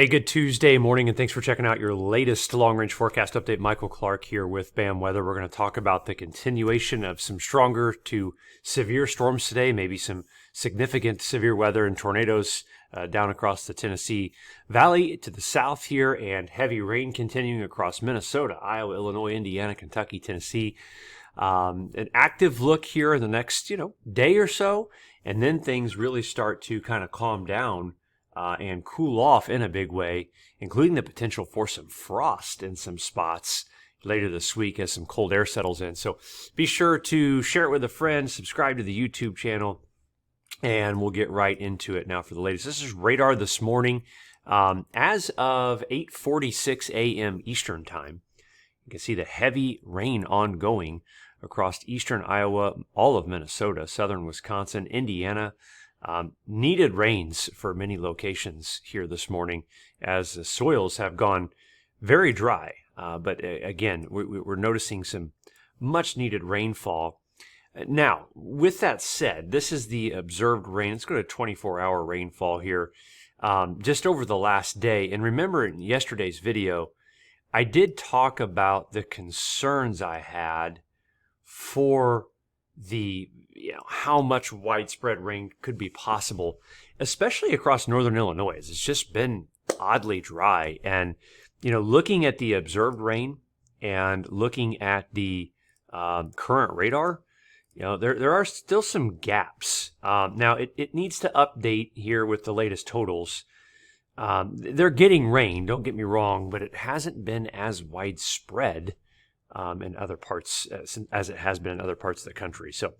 Hey, good Tuesday morning, and thanks for checking out your latest long-range forecast update. Michael Clark here with BAM Weather. We're going to talk about the continuation of some stronger to severe storms today, maybe some significant severe weather and tornadoes down across the Tennessee Valley to the south here, and heavy rain continuing across Minnesota, Iowa, Illinois, Indiana, Kentucky, Tennessee. An active look here in the next, day or so, and then things really start to kind of calm down and cool off in a big way, including the potential for some frost in some spots later this week as some cold air settles in. So be sure to share it with a friend, subscribe to the YouTube channel, and we'll get right into it now for the latest. This is radar this morning. As of 8:46 a.m. Eastern time, you can see the heavy rain ongoing across eastern Iowa, all of Minnesota, southern Wisconsin, Indiana. Needed rains for many locations here this morning as the soils have gone very dry. But again, we're noticing some much needed rainfall. Now, with that said, this is the observed rain. Let's go to 24-hour rainfall here just over the last day. And remember in yesterday's video, I did talk about the concerns I had for the how much widespread rain could be possible, especially across northern Illinois. It's just been oddly dry. And, looking at the observed rain and looking at the current radar, there are still some gaps. Now, it needs to update here with the latest totals. They're getting rain, don't get me wrong, but it hasn't been as widespread in other parts as it has been in other parts of the country. So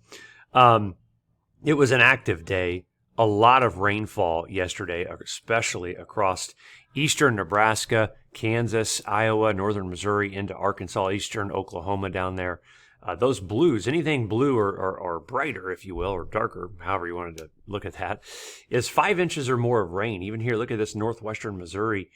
it was an active day, a lot of rainfall yesterday, especially across eastern Nebraska, Kansas, Iowa, northern Missouri, into Arkansas, eastern Oklahoma down there. Those blues, anything blue or brighter, if you will, or darker, however you wanted to look at that, is 5 inches or more of rain. Even here, look at this northwestern Missouri,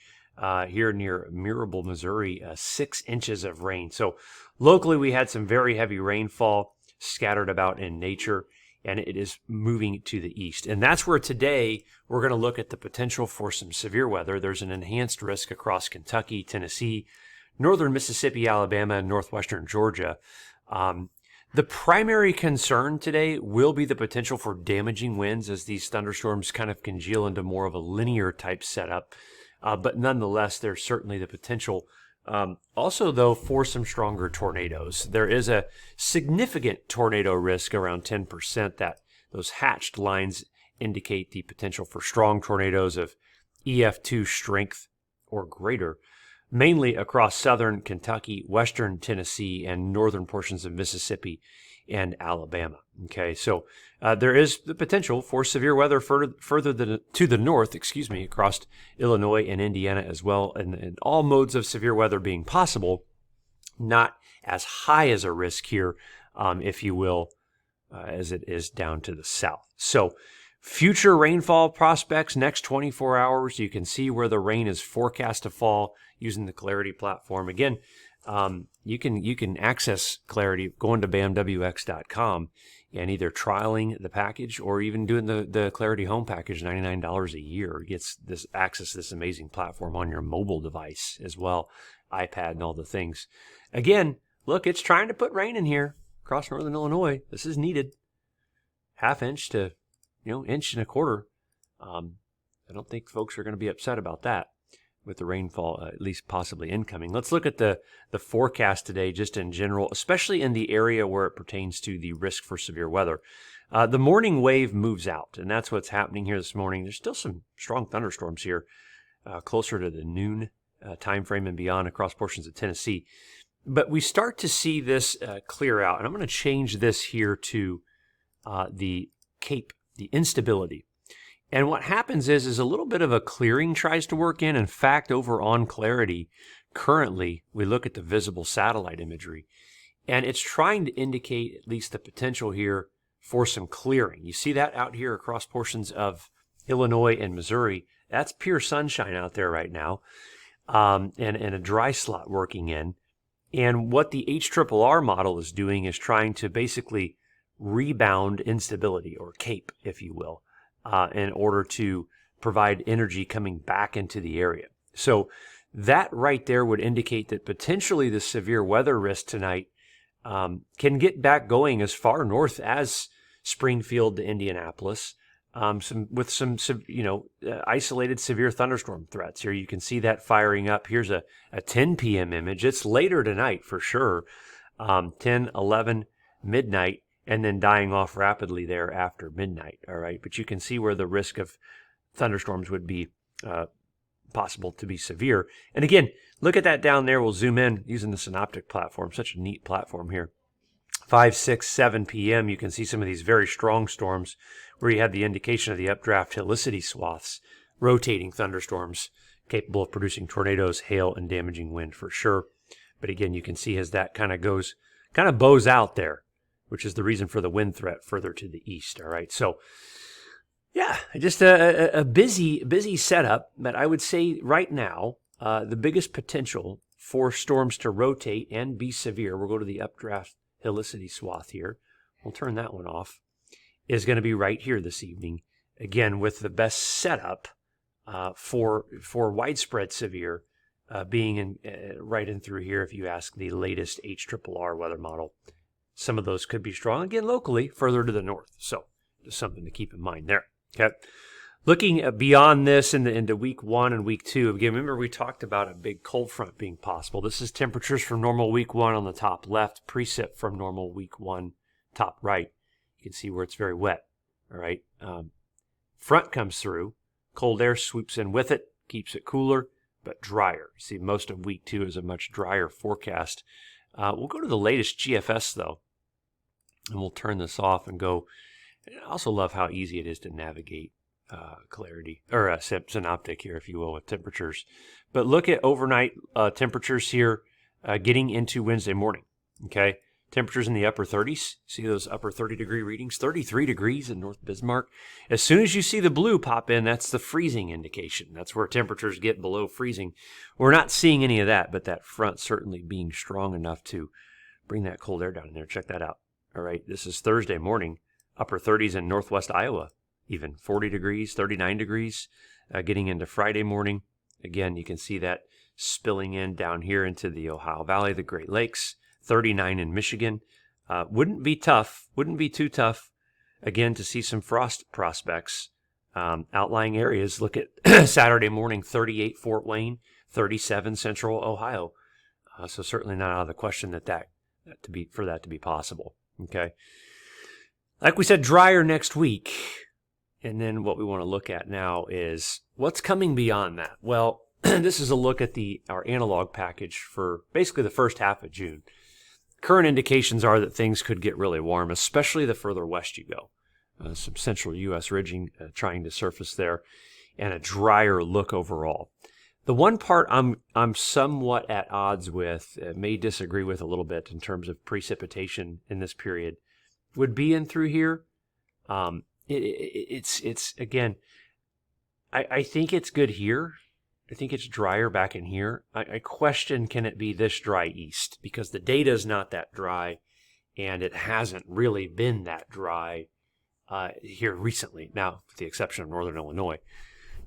here near Mirable, Missouri, 6 inches of rain. So locally, we had some very heavy rainfall scattered about in nature, and it is moving to the east. And that's where today we're going to look at the potential for some severe weather. There's an enhanced risk across Kentucky, Tennessee, northern Mississippi, Alabama, and northwestern Georgia. The primary concern today will be the potential for damaging winds as these thunderstorms kind of congeal into more of a linear type setup. But nonetheless, there's certainly the potential also, though, for some stronger tornadoes. There is a significant tornado risk, around 10%, that those hatched lines indicate the potential for strong tornadoes of EF2 strength or greater, mainly across southern Kentucky, western Tennessee, and northern portions of Mississippi and Alabama. Okay, so there is the potential for severe weather further to the north, across Illinois and Indiana as well, and all modes of severe weather being possible, not as high as a risk here, if you will, as it is down to the south. So future rainfall prospects next 24 hours, you can see where the rain is forecast to fall using the Clarity platform. Again, you can access Clarity going to bamwx.com and either trialing the package or even doing the Clarity Home package, $99 a year. Gets this access to this amazing platform on your mobile device as well, iPad and all the things. Again, look, it's trying to put rain in here across northern Illinois. This is needed. Half inch to inch and a quarter. I don't think folks are going to be upset about that with the rainfall, at least possibly incoming. Let's look at the forecast today just in general, especially in the area where it pertains to the risk for severe weather. The morning wave moves out, and that's what's happening here this morning. There's still some strong thunderstorms here closer to the noon time frame and beyond across portions of Tennessee. But we start to see this clear out, and I'm going to change this here to the CAPE, the instability. And what happens is a little bit of a clearing tries to work in. In fact, over on Clarity, currently, we look at the visible satellite imagery, and it's trying to indicate at least the potential here for some clearing. You see that out here across portions of Illinois and Missouri. That's pure sunshine out there right now, and a dry slot working in. And what the HRRR model is doing is trying to basically rebound instability, or CAPE, if you will, in order to provide energy coming back into the area. So that right there would indicate that potentially the severe weather risk tonight can get back going as far north as Springfield to Indianapolis, with some isolated severe thunderstorm threats. Here you can see that firing up. Here's a 10 p.m. image. It's later tonight for sure, 10, 11, midnight, and then dying off rapidly there after midnight. All right, but you can see where the risk of thunderstorms would be possible to be severe. And again, look at that down there. We'll zoom in using the Synoptic platform. Such a neat platform here. 5, 6, 7 p.m. You can see some of these very strong storms where you have the indication of the updraft helicity swaths, rotating thunderstorms capable of producing tornadoes, hail, and damaging wind for sure. But again, you can see as that kind of bows out there, which is the reason for the wind threat further to the east. All right, so yeah, just a busy setup. But I would say right now, the biggest potential for storms to rotate and be severe, we'll go to the updraft helicity swath here. We'll turn that one off. Is going to be right here this evening. Again, with the best setup for widespread severe being in right in through here. If you ask the latest HRRR weather model, some of those could be strong again locally further to the north. So just something to keep in mind there. Okay. Looking beyond this into week 1 and week 2, again, remember we talked about a big cold front being possible. This is temperatures from normal week 1 on the top left, precip from normal week 1 top right. You can see where it's very wet. All right. Front comes through. Cold air sweeps in with it, keeps it cooler, but drier. See, most of week 2 is a much drier forecast. We'll go to the latest GFS, though, and we'll turn this off and go. I also love how easy it is to navigate clarity, or synoptic here, if you will, with temperatures. But look at overnight temperatures here getting into Wednesday morning, okay? Temperatures in the upper 30s. See those upper 30-degree readings? 33 degrees in North Bismarck. As soon as you see the blue pop in, that's the freezing indication. That's where temperatures get below freezing. We're not seeing any of that, but that front certainly being strong enough to bring that cold air down in there. Check that out. All right, this is Thursday morning. Upper 30s in northwest Iowa, even 40 degrees, 39 degrees. Getting into Friday morning. Again, you can see that spilling in down here into the Ohio Valley, the Great Lakes. 39 in Michigan. Wouldn't be too tough, again, to see some frost prospects. Outlying areas, look at Saturday morning, 38 Fort Wayne, 37 Central Ohio. So certainly not out of the question that to be possible. Okay. Like we said, drier next week. And then what we want to look at now is what's coming beyond that. Well, this is a look at our analog package for basically the first half of June. Current indications are that things could get really warm, especially the further west you go. Some central U.S. ridging trying to surface there, and a drier look overall. The one part I'm somewhat at odds with, may disagree with a little bit in terms of precipitation in this period, would be in through here. It's again, I think it's good here. I think it's drier back in here. I question, can it be this dry east? Because the data is not that dry, and it hasn't really been that dry here recently. Now, with the exception of northern Illinois.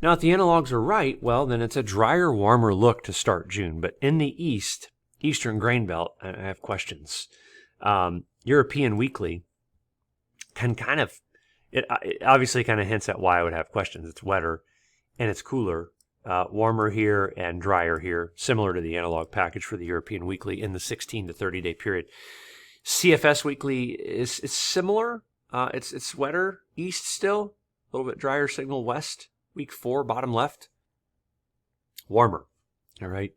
Now, if the analogs are right, well, then it's a drier, warmer look to start June. But in the east, eastern grain belt, I have questions. European weekly can it obviously kind of hints at why I would have questions. It's wetter and it's cooler. Warmer here and drier here, similar to the analog package for the European weekly in the 16 to 30-day period. CFS weekly is similar. It's wetter east still, a little bit drier signal west. Week 4, bottom left, warmer. All right,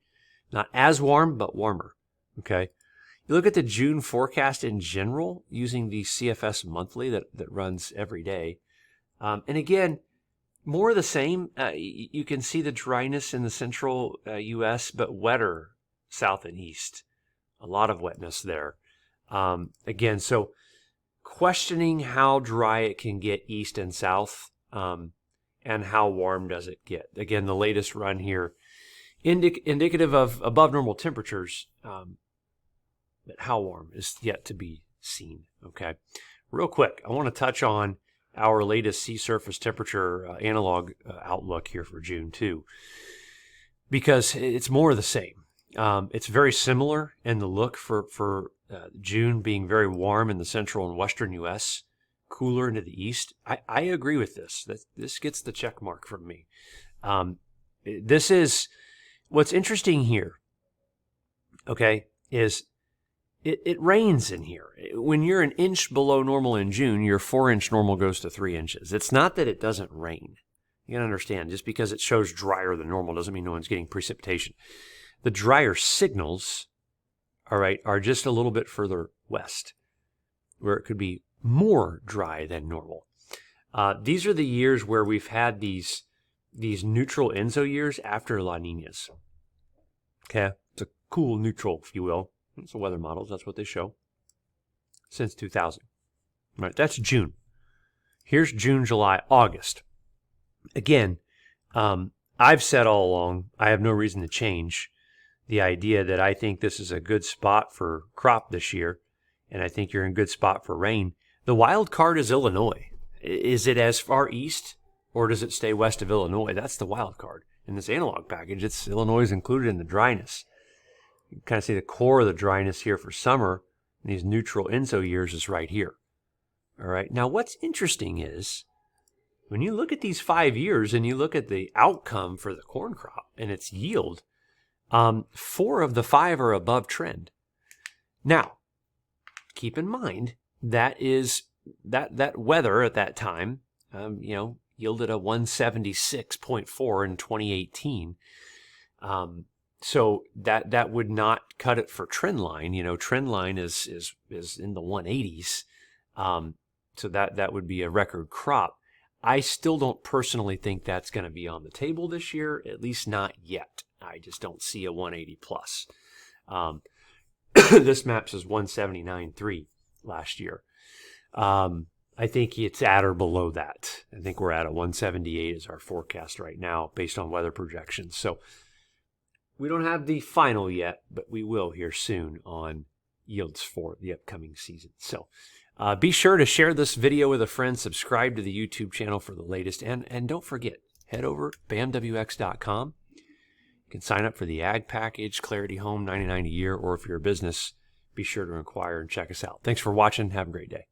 not as warm, but warmer. Okay. You look at the June forecast in general using the CFS monthly that runs every day, and again, more of the same. You can see the dryness in the central U.S., but wetter south and east. A lot of wetness there. Again, so questioning how dry it can get east and south, and how warm does it get. Again, the latest run here, indicative of above normal temperatures, but how warm is yet to be seen. Okay, real quick, I want to touch on our latest sea surface temperature analog outlook here for June 2. because it's more of the same. It's very similar in the look for June being very warm in the central and western U.S., cooler into the east. I agree with this. This gets the check mark from me. This is what's interesting here, okay, is it rains in here. When you're an inch below normal in June, your 4-inch normal goes to 3 inches. It's not that it doesn't rain. You gotta understand, just because it shows drier than normal doesn't mean no one's getting precipitation. The drier signals, all right, are just a little bit further west, where it could be more dry than normal. These are the years where we've had these neutral ENSO years after La Niñas. Okay, it's a cool neutral, if you will. It's the weather models, that's what they show. Since 2000. All right, that's June. Here's June, July, August. Again, I've said all along, I have no reason to change the idea that I think this is a good spot for crop this year, and I think you're in a good spot for rain. The wild card is Illinois. Is it as far east, or does it stay west of Illinois? That's the wild card. In this analog package, it's Illinois is included in the dryness. You can kind of see the core of the dryness here for summer, and these neutral ENSO years is right here. All right. Now, what's interesting is when you look at these 5 years and you look at the outcome for the corn crop and its yield, 4 of the 5 are above trend. Now, keep in mind that weather at that time, yielded a 176.4 in 2018. So that would not cut it for trend line. Trend line is in the 180s. So that would be a record crop. I still don't personally think that's going to be on the table this year, at least not yet. I just don't see a 180 plus. This map says 179.3 last year. I think it's at or below that. I think we're at a 178 is our forecast right now based on weather projections. So we don't have the final yet, but we will here soon on yields for the upcoming season. So be sure to share this video with a friend, subscribe to the YouTube channel for the latest, and don't forget, head over to bamwx.com. You can sign up for the Ag Package, Clarity Home, $99 a year, or if you're a business, be sure to inquire and check us out. Thanks for watching. Have a great day.